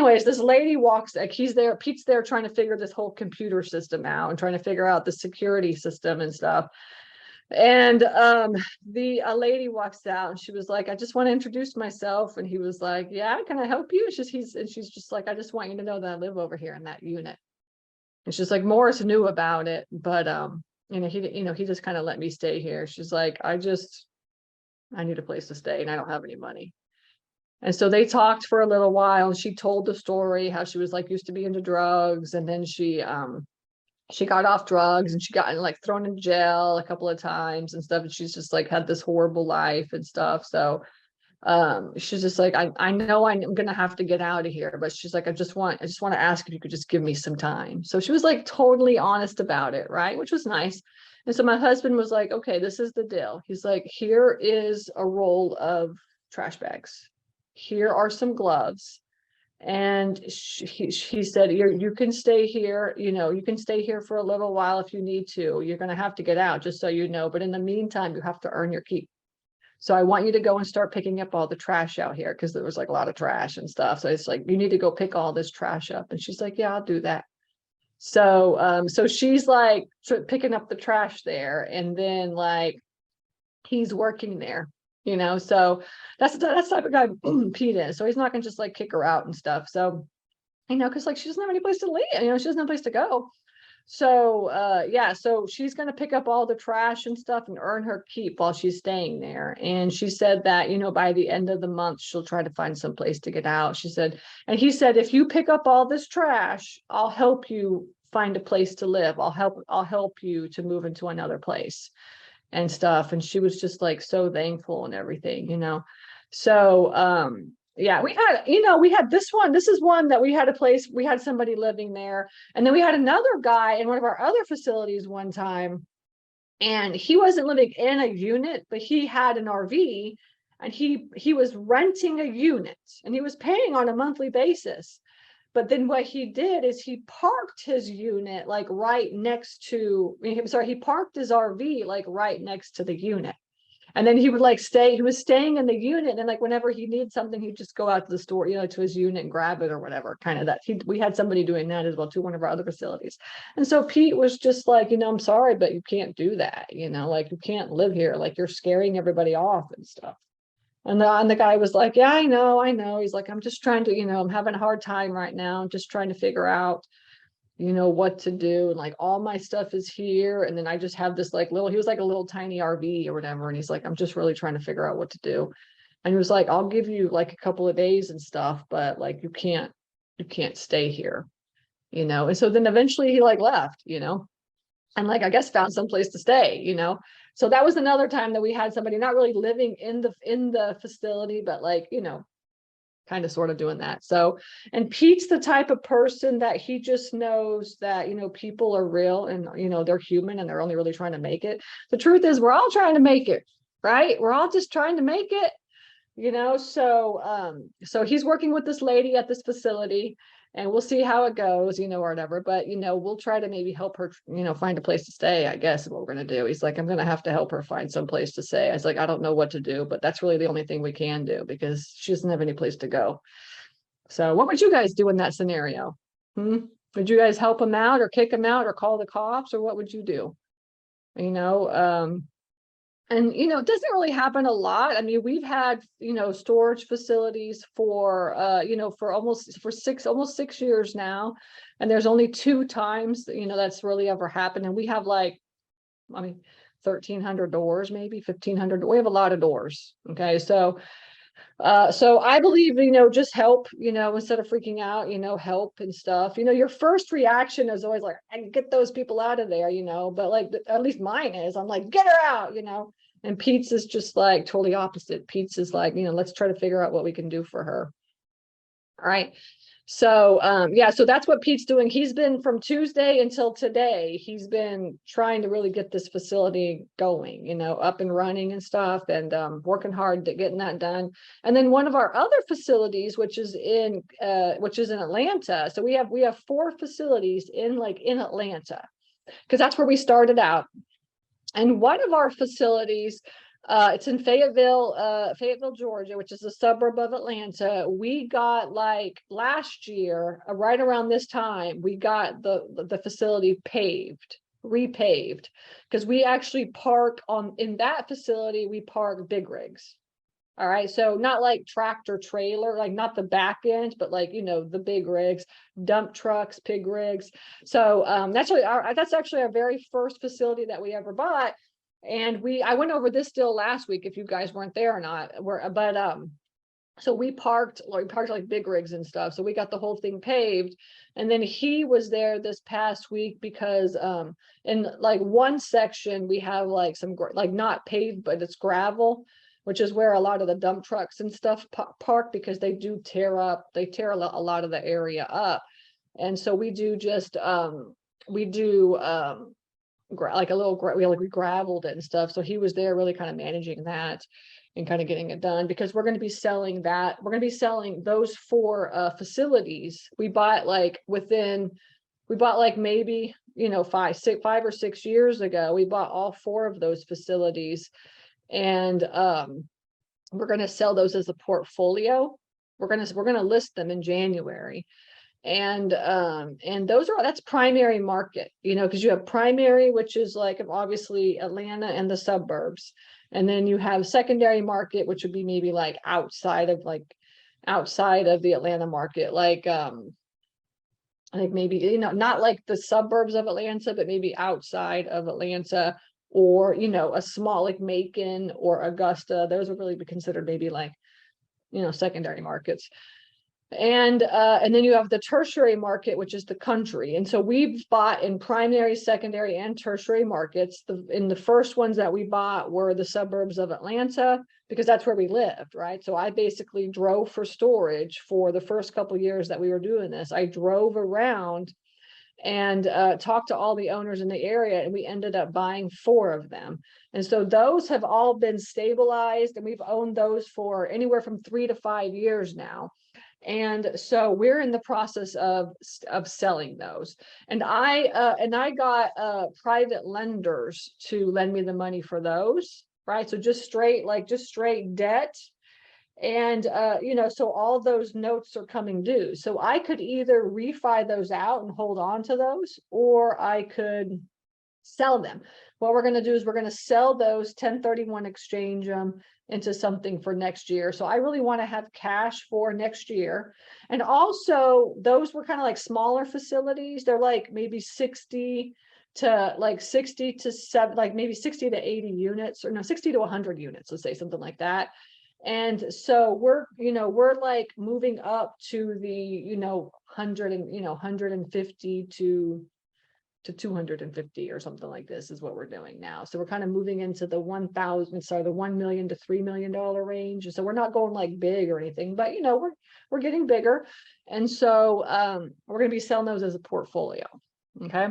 anyways, this lady walks, like Pete's there trying to figure this whole computer system out and trying to figure out the security system and stuff. And the lady walks out and she was like, I just want to introduce myself. And he was like, yeah, can I help you? And she's just like, I just want you to know that I live over here in that unit. And she's like, Morris knew about it, but he just kind of let me stay here. She's like, I need a place to stay and I don't have any money. And so they talked for a little while. She told the story how she was like used to be into drugs, and then she got off drugs and she got like thrown in jail a couple of times and stuff. And she's just like had this horrible life and stuff. So she's just like, I know I'm gonna have to get out of here, but she's like, I just want to ask if you could just give me some time. So she was like totally honest about it, right? Which was nice. And so my husband was like, okay, this is the deal. He's like, here is a roll of trash bags. Here are some gloves. And he said, you can stay here, you can stay here for a little while if you need to. You're going to have to get out, just so you know. But in the meantime, you have to earn your keep. So I want you to go and start picking up all the trash out here, because there was like a lot of trash and stuff. So it's like, you need to go pick all this trash up. And she's like, yeah, I'll do that. So so she's like picking up the trash there, and then like he's working there. So that's the type of guy Pete is. So he's not gonna just like kick her out and stuff. So, because like she doesn't have any place to live, she doesn't have a place to go. So yeah, so she's gonna pick up all the trash and stuff and earn her keep while she's staying there. And she said that, by the end of the month, she'll try to find some place to get out. She said, and he said, if you pick up all this trash, I'll help you find a place to live. I'll help you to move into another place and stuff. And she was just like so thankful and everything. So yeah, we had this is one that we had a place, we had somebody living there. And then we had another guy in one of our other facilities one time, and he wasn't living in a unit, but he had an RV, and he was renting a unit, and he was paying on a monthly basis. But then what he did is he parked his unit like right next to, he parked his RV like right next to the unit. And then he would like he was staying in the unit, and like whenever he needed something, he'd just go out to the store, to his unit and grab it or whatever, kind of that. We had somebody doing that as well too, one of our other facilities. And so Pete was just like, I'm sorry, but you can't do that, like you can't live here, like you're scaring everybody off and stuff. And the guy was like, yeah, I know. He's like, I'm just trying to, I'm having a hard time right now. I'm just trying to figure out, what to do. And like, all my stuff is here. And then I just have this like he was like a little tiny RV or whatever. And he's like, I'm just really trying to figure out what to do. And he was like, I'll give you like a couple of days and stuff, but like, you can't stay here, And so then eventually he like left, and like, I guess found some place to stay, So that was another time that we had somebody not really living in the facility, but like, kind of sort of doing that. So, and Pete's the type of person that he just knows that, people are real and, they're human and they're only really trying to make it. The truth is we're all trying to make it, right? We're all just trying to make it, so he's working with this lady at this facility, and we'll see how it goes, or whatever. But, we'll try to maybe help her, find a place to stay, I guess is what we're going to do. He's like, I'm going to have to help her find some place to stay. I was like, I don't know what to do, but that's really the only thing we can do, because she doesn't have any place to go. So what would you guys do in that scenario? Would you guys help him out or kick him out or call the cops, or what would you do? And, it doesn't really happen a lot. I mean, we've had, storage facilities for, for almost 6 years now. And there's only 2 times, that's really ever happened. And we have like, 1,300 doors, maybe 1,500. We have a lot of doors. Okay. So I believe, just help, instead of freaking out, help and stuff. Your first reaction is always like, I can get those people out of there, but like, at least mine is, I'm like, get her out, and Pete's is just like totally opposite. Pete's is like, let's try to figure out what we can do for her. All right. So, yeah, so that's what Pete's doing. He's been from Tuesday until today. He's been trying to really get this facility going, up and running and stuff, and working hard at getting that done. And then one of our other facilities, which is in Atlanta. So we have 4 facilities in Atlanta, because that's where we started out. And one of our facilities, It's in Fayetteville, Georgia, which is a suburb of Atlanta. We got like last year, right around this time, we got the facility repaved, because we actually park in that facility, we park big rigs. All right, so not like tractor trailer, like not the back end, but like, the big rigs, dump trucks, pig rigs. So that's actually our very first facility that we ever bought. And I went over this deal last week, if you guys weren't there or not. So we parked like big rigs and stuff. So we got the whole thing paved. And then he was there this past week because in like one section we have like some like not paved, but it's gravel, which is where a lot of the dump trucks and stuff park, because they tear a lot of the area up. And so we graveled it and stuff. So he was there really kind of managing that and kind of getting it done, because we're going to be selling that. We're going to be selling those 4 facilities. We bought maybe, 5 or 6 years ago, we bought all 4 of those facilities. And we're going to sell those as a portfolio. We're going to list them in January. And that's primary market, because you have primary, which is like obviously Atlanta and the suburbs. And then you have secondary market, which would be maybe like outside of the Atlanta market, like maybe, not like the suburbs of Atlanta, but maybe outside of Atlanta, or, a small like Macon or Augusta. Those would really be considered maybe like, secondary markets. And then you have the tertiary market, which is the country. And so we've bought in primary, secondary, and tertiary markets. The first ones that we bought were the suburbs of Atlanta, because that's where we lived, right? So I basically drove for storage for the first couple of years that we were doing this. I drove around and talked to all the owners in the area, and we ended up buying 4 of them. And so those have all been stabilized, and we've owned those for anywhere from 3 to 5 years now. And so we're in the process of selling those. And I got private lenders to lend me the money for those, right? So just straight debt. And so all those notes are coming due. So I could either refi those out and hold on to those, or I could sell them. What we're going to do is we're going to sell those, 1031 exchange them into something for next year. So I really want to have cash for next year. And also those were kind of like smaller facilities. They're like maybe 60 to 80 units, or no, 60 to 100 units, let's say, something like that. And so we're like moving up to the 150 to 250 or something like this is what we're doing now. So we're kind of moving into the $1 million to $3 million range. And so we're not going like big or anything, but we're getting bigger. And so we're going to be selling those as a portfolio. Okay.